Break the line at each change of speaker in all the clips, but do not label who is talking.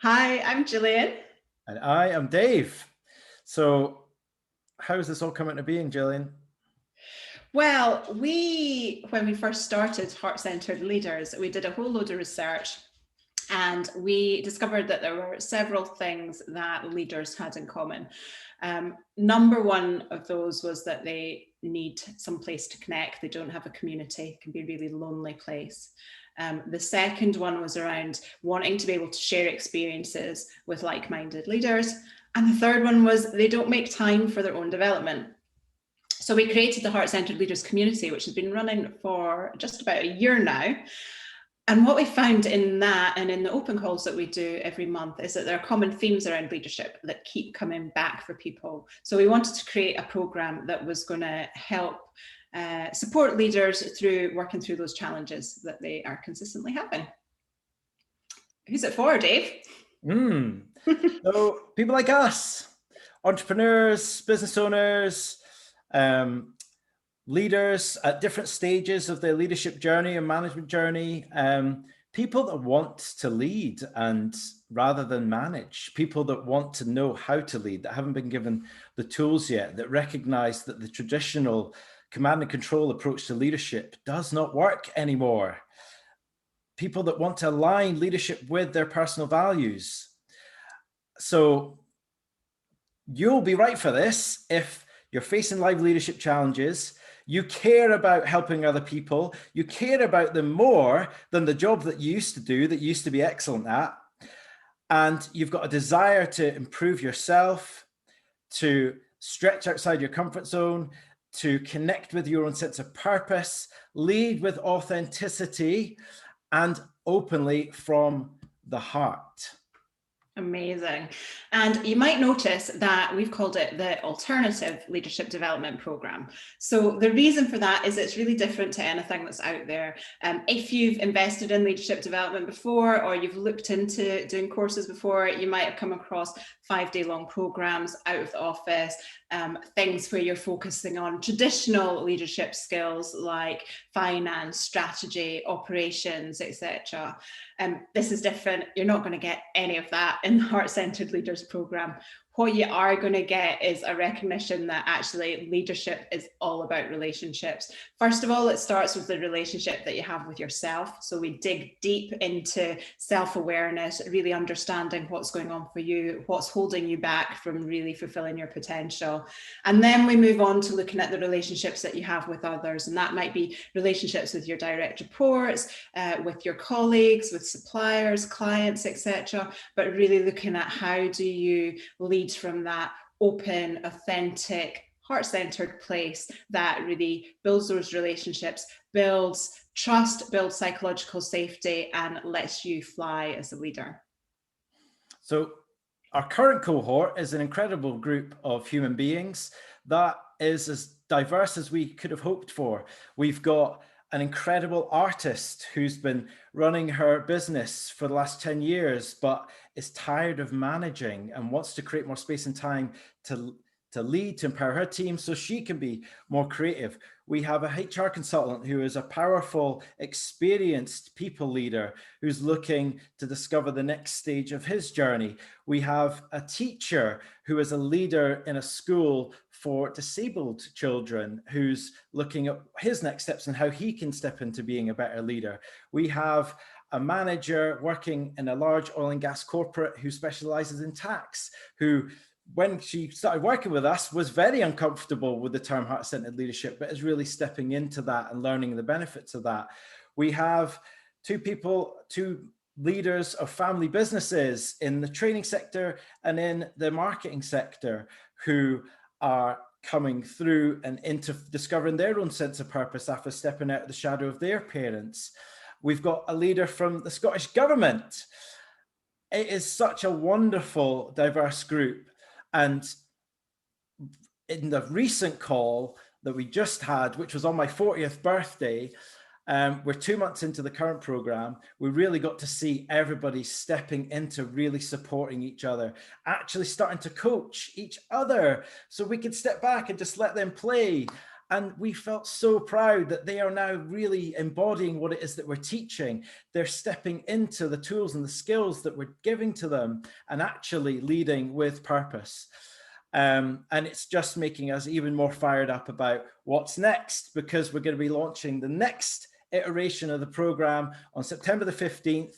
Hi, I'm Gillian.
And I am Dave. So how is this all coming to being, Gillian?
Well, when we first started Heart Centered Leaders, we did a whole load of research and we discovered that there were several things that leaders had in common. Number one of those was that they need some place to connect. They don't have a community. It can be a really lonely place. The second one was around wanting to be able to share experiences with like-minded leaders. And the third one was they don't make time for their own development. So we created the Heart Centered Leaders community, which has been running for just about a year now. And what we found in that and in the open calls that we do every month is that there are common themes around leadership that keep coming back for people. So we wanted to create a program that was going to help support leaders through working through those challenges that they are consistently having. Who's it for, Dave?
So people like us, entrepreneurs, business owners, leaders at different stages of their leadership journey and management journey, people that want to lead and rather than manage, people that want to know how to lead, that haven't been given the tools yet, that recognize that the traditional command and control approach to leadership does not work anymore. People that want to align leadership with their personal values. So you'll be right for this if you're facing live leadership challenges, you care about helping other people, you care about them more than the job that you used to do, that you used to be excellent at, and you've got a desire to improve yourself, to stretch outside your comfort zone, to connect with your own sense of purpose, lead with authenticity, and openly from the heart.
Amazing. And you might notice that we've called it the Alternative Leadership Development Programme. So the reason for that is it's really different to anything that's out there. If you've invested in leadership development before, or you've looked into doing courses before, you might have come across 5-day-long programs out of the office, things where you're focusing on traditional leadership skills like finance, strategy, operations, etc. This is different. You're not going to get any of that in the Heart Centered Leaders Programme. What you are going to get is a recognition that actually leadership is all about relationships. First of all, it starts with the relationship that you have with yourself. So we dig deep into self-awareness, really understanding what's going on for you, what's holding you back from really fulfilling your potential. And then we move on to looking at the relationships that you have with others. And that might be relationships with your direct reports, with your colleagues, with suppliers, clients, etc. But really looking at how do you lead from that open, authentic, heart-centered place that really builds those relationships, builds trust, builds psychological safety, and lets you fly as a leader.
So our current cohort is an incredible group of human beings that is as diverse as we could have hoped for. We've got an incredible artist who's been running her business for the last 10 years, but is tired of managing and wants to create more space and time to lead, to empower her team so she can be more creative. We have a HR consultant who is a powerful, experienced people leader who's looking to discover the next stage of his journey. We have a teacher who is a leader in a school for disabled children who's looking at his next steps and how he can step into being a better leader. We have a manager working in a large oil and gas corporate who specializes in tax, who when she started working with us was very uncomfortable with the term heart-centered leadership, but is really stepping into that and learning the benefits of that. We have two leaders of family businesses in the training sector and in the marketing sector who are coming through and into discovering their own sense of purpose after stepping out of the shadow of their parents. We've got a leader from the Scottish Government. It is such a wonderful, diverse group. And in the recent call that we just had, which was on my 40th birthday, we're 2 months into the current program. We really got to see everybody stepping into really supporting each other, actually starting to coach each other so we could step back and just let them play. And we felt so proud that they are now really embodying what it is that we're teaching. They're stepping into the tools and the skills that we're giving to them and actually leading with purpose. And it's just making us even more fired up about what's next, because we're going to be launching the next iteration of the program on September the 15th.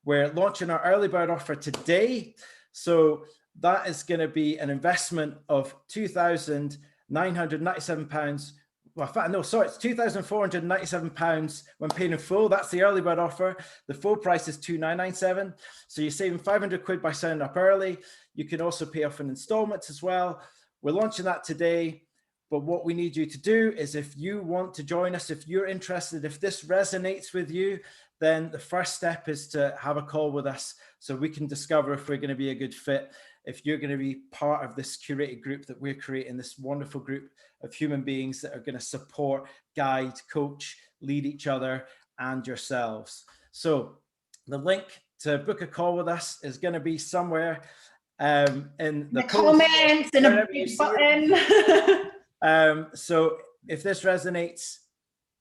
We're launching our early bird offer today. So that is going to be an investment of £2,997. Well, no, sorry, it's £2,497 when paid in full. That's the early bird offer. The full price is £2,997. So you're saving 500 quid by signing up early. You can also pay off in installments as well. We're launching that today. But what we need you to do is, if you want to join us, if you're interested, if this resonates with you, then the first step is to have a call with us so we can discover if we're going to be a good fit, if you're going to be part of this curated group that we're creating, this wonderful group of human beings that are going to support, guide, coach, lead each other and yourselves. So the link to book a call with us is going to be somewhere in the
comments, in a big button.
So if this resonates,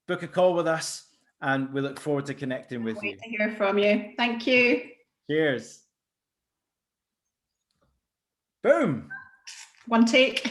book a call with us, and we look forward to connecting with you.
Wait to hear from you. Thank you.
Cheers. Boom.
One take.